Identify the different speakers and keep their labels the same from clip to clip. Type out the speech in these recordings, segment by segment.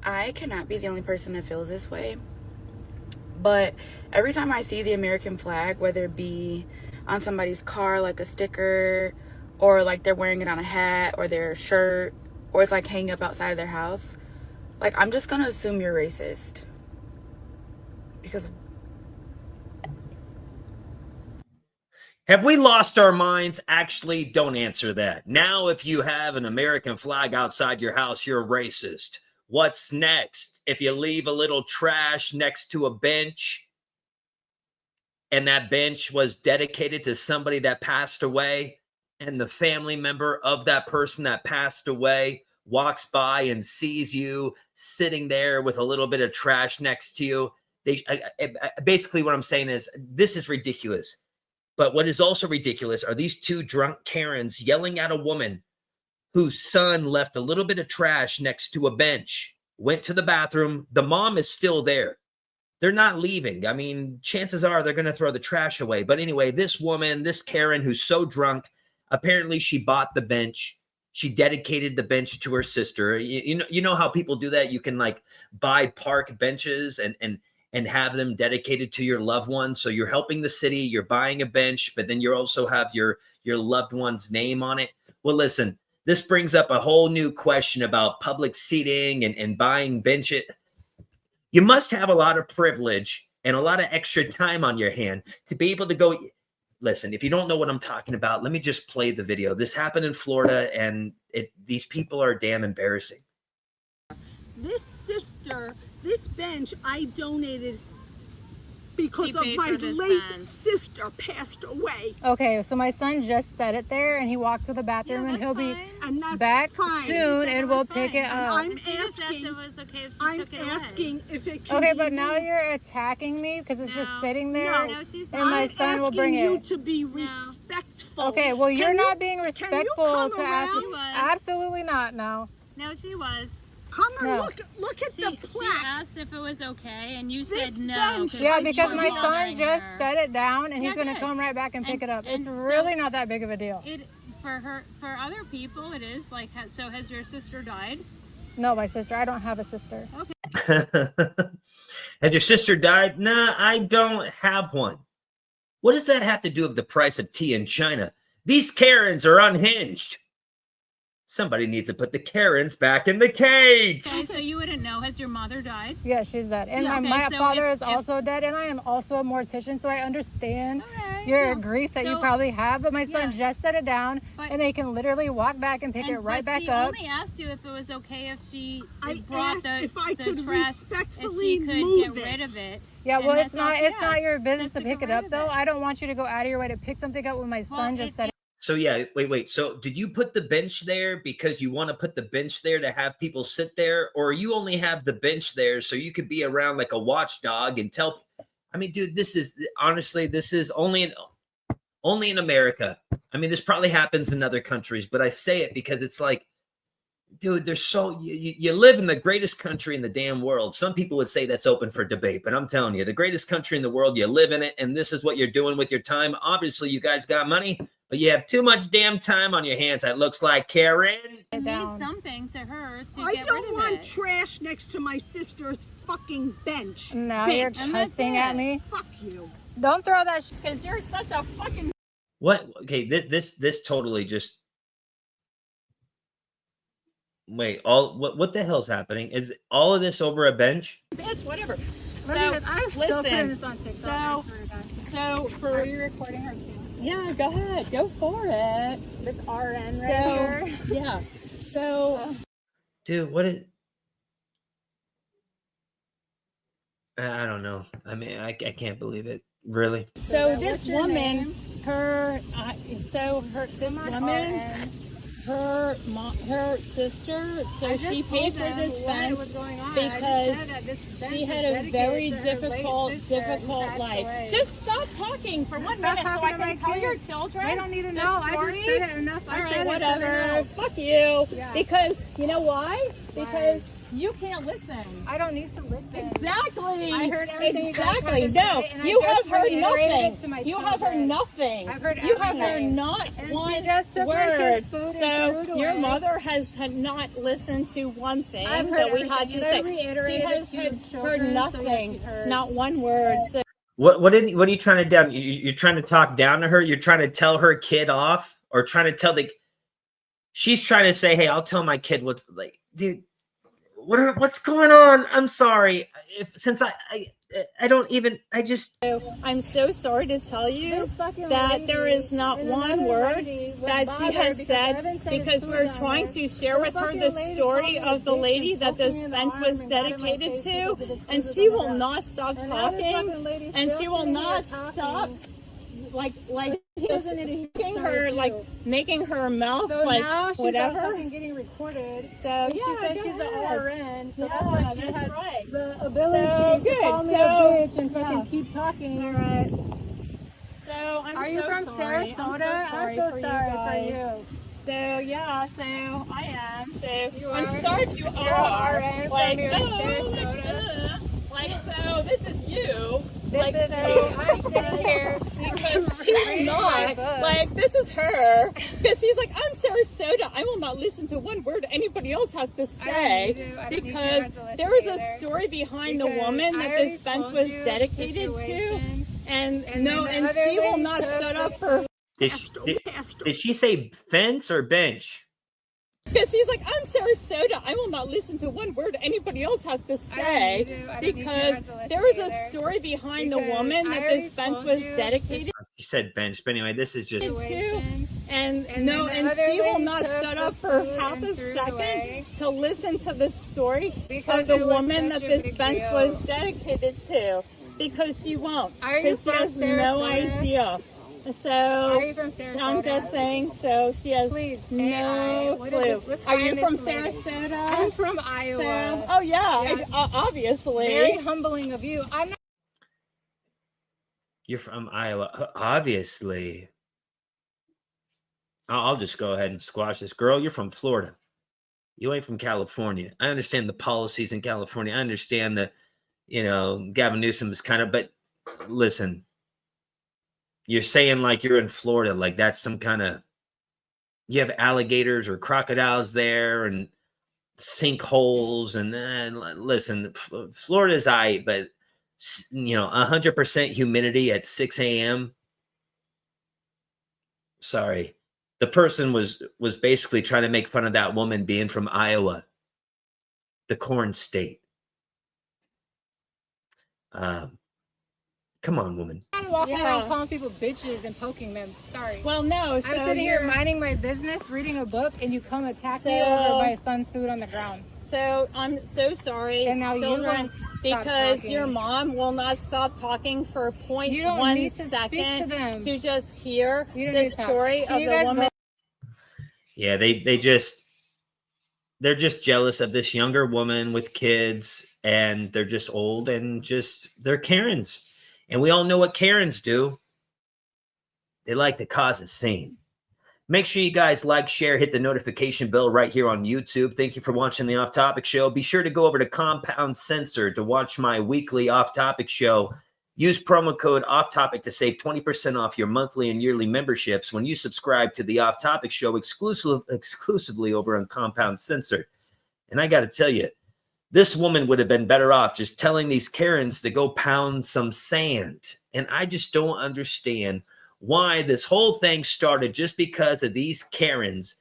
Speaker 1: I cannot be the only person that feels this way, but every time I see the American flag, whether it be on somebody's car, like a sticker, or like they're wearing it on a hat or their shirt, or it's like hanging up outside of their house, like I'm just gonna assume you're racist. Because
Speaker 2: have we lost our minds? Actually, don't answer that. Now, if you have an American flag outside your house, you're a racist. What's next? If you leave a little trash next to a bench, and that bench was dedicated to somebody that passed away, and the family member of that person that passed away walks by and sees you sitting there with a little bit of trash next to you, basically what I'm saying is this is ridiculous. But what is also ridiculous are these two drunk Karens yelling at a woman whose son left a little bit of trash next to a bench, went to the bathroom. The mom is still there. They're not leaving. I mean, chances are they're going to throw the trash away. But anyway, this woman, this Karen who's so drunk, apparently she bought the bench. She dedicated the bench to her sister. You know how people do that? You can like buy park benches and have them dedicated to your loved ones. So you're helping the city, you're buying a bench, but then you also have your loved one's name on it. Well, listen, this brings up a whole new question about public seating and buying benches. You must have a lot of privilege and a lot of extra time on your hand to be able to go. Listen, if you don't know what I'm talking about, let me just play the video. This happened in Florida, and these people are damn embarrassing.
Speaker 3: This sister, this bench, I donated because of my late sister passed away.
Speaker 4: Okay, so my son just set it there, and he walked to the bathroom, and he'll be back soon, and we'll pick it up.
Speaker 3: I'm asking if it can
Speaker 4: okay,
Speaker 3: be
Speaker 4: but now
Speaker 3: moved.
Speaker 4: you're attacking me because it's just sitting there,
Speaker 3: No,
Speaker 4: and my son will bring
Speaker 3: you
Speaker 4: it.
Speaker 3: to be respectful.
Speaker 4: Okay, well, you're not being
Speaker 3: Can you
Speaker 4: respectful
Speaker 3: come
Speaker 4: to ask me.
Speaker 3: around?
Speaker 4: Absolutely not, no.
Speaker 5: No, she was.
Speaker 3: Come and
Speaker 4: No.
Speaker 3: look at the
Speaker 5: She
Speaker 3: plaque.
Speaker 5: asked if it was okay, and you
Speaker 3: This
Speaker 5: said no.
Speaker 3: bench-
Speaker 4: Yeah,
Speaker 3: you
Speaker 4: because
Speaker 3: were
Speaker 4: my son
Speaker 5: bothering
Speaker 4: just
Speaker 5: her.
Speaker 4: set it down, and he's
Speaker 5: Yeah,
Speaker 4: going to
Speaker 5: good.
Speaker 4: come right back and pick it up. It's
Speaker 5: and
Speaker 4: really
Speaker 5: so-
Speaker 4: not that big of a deal.
Speaker 5: It for other people it is like. So has your sister died?
Speaker 4: No, my sister. I don't have a sister.
Speaker 2: Has your sister died? Nah, I don't have one. What does that have to do with the price of tea in China? These Karens are unhinged. Somebody needs to put the Karens back in the cage.
Speaker 5: Okay, so you wouldn't know. Has your mother died?
Speaker 4: Yeah, she's dead. And
Speaker 5: Yeah, okay,
Speaker 4: my
Speaker 5: so
Speaker 4: father
Speaker 5: if-
Speaker 4: is also dead, and I am also a mortician, so I understand
Speaker 5: Okay,
Speaker 4: your
Speaker 5: yeah.
Speaker 4: grief that you
Speaker 5: So-
Speaker 4: probably have. But my son
Speaker 5: Yeah.
Speaker 4: just set it down,
Speaker 5: But-
Speaker 4: and they can literally walk back and pick it right
Speaker 5: but
Speaker 4: back
Speaker 5: she
Speaker 4: up.
Speaker 5: only asked you if it was okay if she
Speaker 3: I
Speaker 5: brought
Speaker 3: asked if I
Speaker 5: the
Speaker 3: could
Speaker 5: trash, if
Speaker 3: respectfully
Speaker 5: she could
Speaker 3: move
Speaker 5: get rid
Speaker 3: it.
Speaker 5: of it.
Speaker 4: Yeah,
Speaker 5: and
Speaker 4: well, it's
Speaker 5: that's all
Speaker 4: not
Speaker 5: she
Speaker 4: it's not
Speaker 5: asked,
Speaker 4: your business
Speaker 5: just
Speaker 4: to pick
Speaker 5: get
Speaker 4: it up,
Speaker 5: rid of
Speaker 4: though.
Speaker 5: it.
Speaker 4: I don't want you to go out of your way to pick something up when my son just said it.
Speaker 2: So yeah, wait. So did you put the bench there because you want to put the bench there to have people sit there, or you only have the bench there so you could be around like a watchdog and tell? I mean, dude, this is only in America. I mean, this probably happens in other countries, but I say it because it's like, dude, there's so you live in the greatest country in the damn world. Some people would say that's open for debate, but I'm telling you, the greatest country in the world, you live in it, and this is what you're doing with your time. Obviously, you guys got money, but you have too much damn time on your hands. That looks like Karen.
Speaker 5: It means something to her to
Speaker 3: I
Speaker 5: get
Speaker 3: don't
Speaker 5: rid of
Speaker 3: want
Speaker 5: it.
Speaker 3: trash next to my sister's fucking bench.
Speaker 4: Now you're
Speaker 3: Bitch.
Speaker 4: cussing at me.
Speaker 3: Fuck you.
Speaker 4: Don't throw that shit.
Speaker 3: Because you're such a fucking.
Speaker 2: What? Okay, this totally just. Wait, what the hell's happening? Is all of this over a bench?
Speaker 3: Bitch, whatever.
Speaker 4: So, I'm still putting this on TikTok. I swear to God.
Speaker 3: So for
Speaker 4: Are you recording her too?
Speaker 3: yeah, go ahead, go for it.
Speaker 4: This RN right here.
Speaker 3: Yeah. So
Speaker 2: Dude, what is? I don't know. I mean, I can't believe it. Really?
Speaker 3: so
Speaker 4: What's
Speaker 3: this
Speaker 4: your
Speaker 3: woman,
Speaker 4: name?
Speaker 3: her, this
Speaker 4: Come on,
Speaker 3: woman,
Speaker 4: RN.
Speaker 3: her mom, her sister. So
Speaker 4: I just
Speaker 3: she paid
Speaker 4: told
Speaker 3: for
Speaker 4: them
Speaker 3: this
Speaker 4: what
Speaker 3: bench
Speaker 4: was going on. I
Speaker 3: because
Speaker 4: just said that this bench
Speaker 3: she
Speaker 4: is
Speaker 3: had a
Speaker 4: dedicated
Speaker 3: very
Speaker 4: to her late
Speaker 3: difficult,
Speaker 4: sister who
Speaker 3: difficult
Speaker 4: passed
Speaker 3: life.
Speaker 4: away.
Speaker 3: Just stop talking for 1
Speaker 4: Stop
Speaker 3: minute so
Speaker 4: talking
Speaker 3: I
Speaker 4: to
Speaker 3: can
Speaker 4: my
Speaker 3: tell your
Speaker 4: kids.
Speaker 3: children.
Speaker 4: They don't need to
Speaker 3: the
Speaker 4: know. I
Speaker 3: story.
Speaker 4: just said it enough.
Speaker 3: All
Speaker 4: I
Speaker 3: right,
Speaker 4: said it,
Speaker 3: whatever.
Speaker 4: so they know.
Speaker 3: Fuck you.
Speaker 4: Yeah.
Speaker 3: Because you know why? Because
Speaker 5: You can't listen.
Speaker 4: I don't need to listen.
Speaker 5: Exactly.
Speaker 4: I heard everything
Speaker 5: exactly.
Speaker 4: you guys had to
Speaker 5: No,
Speaker 4: say, and
Speaker 5: you
Speaker 4: I
Speaker 5: have
Speaker 4: just
Speaker 5: heard
Speaker 4: reiterated
Speaker 5: nothing.
Speaker 4: it to my
Speaker 5: You have heard
Speaker 4: children.
Speaker 5: nothing.
Speaker 4: I've heard
Speaker 5: You have heard
Speaker 4: everything.
Speaker 5: not
Speaker 4: And
Speaker 5: one
Speaker 4: she just took my
Speaker 5: word.
Speaker 4: kid's food
Speaker 5: So
Speaker 4: and threw it
Speaker 5: your
Speaker 4: away.
Speaker 5: mother has had not listened to one thing
Speaker 4: I've heard
Speaker 5: that we had
Speaker 4: everything,
Speaker 5: to
Speaker 4: and I
Speaker 5: say. She
Speaker 4: reiterated
Speaker 5: has
Speaker 4: it to your
Speaker 5: heard
Speaker 4: children, so yes,
Speaker 5: nothing,
Speaker 4: you heard.
Speaker 5: not one word. So
Speaker 2: What are you trying to do? You're trying to talk down to her? You're trying to tell her kid off? Or trying to tell she's trying to say, hey, I'll tell my kid what's like, dude, what's going on? I'm sorry. Since I don't even,
Speaker 5: I'm so sorry to tell you that there is not one word that she has said, because we're trying to share with her the story of the lady that this bench was dedicated to, and she will not stop talking, and she will not stop making her mouth
Speaker 4: So
Speaker 5: like
Speaker 4: now she's
Speaker 5: whatever.
Speaker 4: fucking getting recorded.
Speaker 5: So
Speaker 4: She
Speaker 5: yeah,
Speaker 4: said
Speaker 5: go
Speaker 4: she's the
Speaker 5: ahead.
Speaker 4: RN. So
Speaker 5: Yeah,
Speaker 4: that's why she
Speaker 5: that's
Speaker 4: has
Speaker 5: right.
Speaker 4: the ability
Speaker 5: So
Speaker 4: to
Speaker 5: good.
Speaker 4: call me
Speaker 5: So,
Speaker 4: a bitch and
Speaker 5: yeah.
Speaker 4: fucking keep talking.
Speaker 5: All right. So I'm
Speaker 4: Are you
Speaker 5: so
Speaker 4: from
Speaker 5: sorry.
Speaker 4: Sarasota?
Speaker 5: I'm so sorry for you. So yeah, so I am. So I'm sorry if you are.
Speaker 4: RN
Speaker 5: Like,
Speaker 4: from your
Speaker 5: oh,
Speaker 4: Sarasota.
Speaker 5: like so this is you.
Speaker 4: This
Speaker 5: Like,
Speaker 4: is
Speaker 5: so
Speaker 4: I'm sitting here
Speaker 5: because she's not like, this is her, because she's like, I'm Sarasota, I will not listen to one word anybody else has to say, because there is a story behind the woman that this fence was dedicated to, and she will not shut up for
Speaker 2: did she say fence or bench?
Speaker 5: because she's like, I'm Sarasota, I will not listen to one word anybody else has to say, because there is a story behind the woman that this fence was dedicated
Speaker 2: She said bench, but anyway, this is just
Speaker 5: to, and she will not shut up for half a second to listen to the story of the woman that this bench was dedicated to, because she won't, because she has no idea. So I'm just saying, so she has no clue. Are you from Sarasota?
Speaker 4: I'm from Iowa.
Speaker 5: So, oh yeah, obviously.
Speaker 4: Very humbling of you. I'm not.
Speaker 2: You're from Iowa, obviously. I'll just go ahead and squash this. Girl, you're from Florida. You ain't from California. I understand the policies in California. I understand that, Gavin Newsom is but listen, you're saying like you're in Florida, like that's some kind of, you have alligators or crocodiles there and sinkholes. And then listen, Florida's aight, but 100% humidity at 6 a.m. Sorry. The person was basically trying to make fun of that woman being from Iowa, the corn state. Come on, woman.
Speaker 4: I'm walking around calling people bitches and poking them. Sorry.
Speaker 5: Well, no. So
Speaker 4: I'm sitting here minding my business, reading a book, and you come attack me over my son's food on the ground.
Speaker 5: So I'm so sorry,
Speaker 4: and now
Speaker 5: children, because your mom will not stop talking for 0.1 second to just hear the story of the woman.
Speaker 2: Yeah, they're just jealous of this younger woman with kids, and they're just old and they're Karens. And we all know what Karens do. They like to cause a scene. Make sure you guys like, share, hit the notification bell right here on YouTube. Thank you for watching the Off Topic Show. Be sure to go over to Compound Censored to watch my weekly Off Topic Show. Use promo code Off Topic to save 20% off your monthly and yearly memberships when you subscribe to the Off Topic Show exclusively over on Compound Censored. And I got to tell you, this woman would have been better off just telling these Karens to go pound some sand. And I just don't understand why this whole thing started just because of these Karens,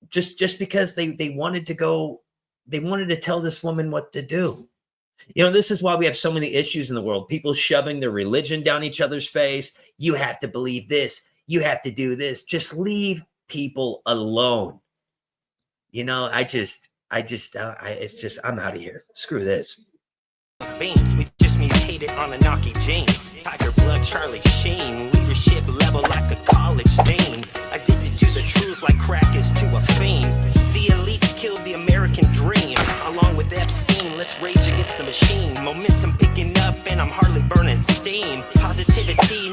Speaker 2: just because they wanted to tell this woman what to do. This is why we have so many issues in the world. People shoving their religion down each other's face. You have to believe this. You have to do this. Just leave people alone. I'm out of here. Screw this.
Speaker 6: Beans with just mutated on a knocky James. Tiger blood, Charlie Sheen. Leadership level like a college dean. Addicted to the truth like crack is to a fiend. The elites killed the American dream. Along with Epstein, let's rage against the machine. Momentum picking up and I'm hardly burning steam. Positivity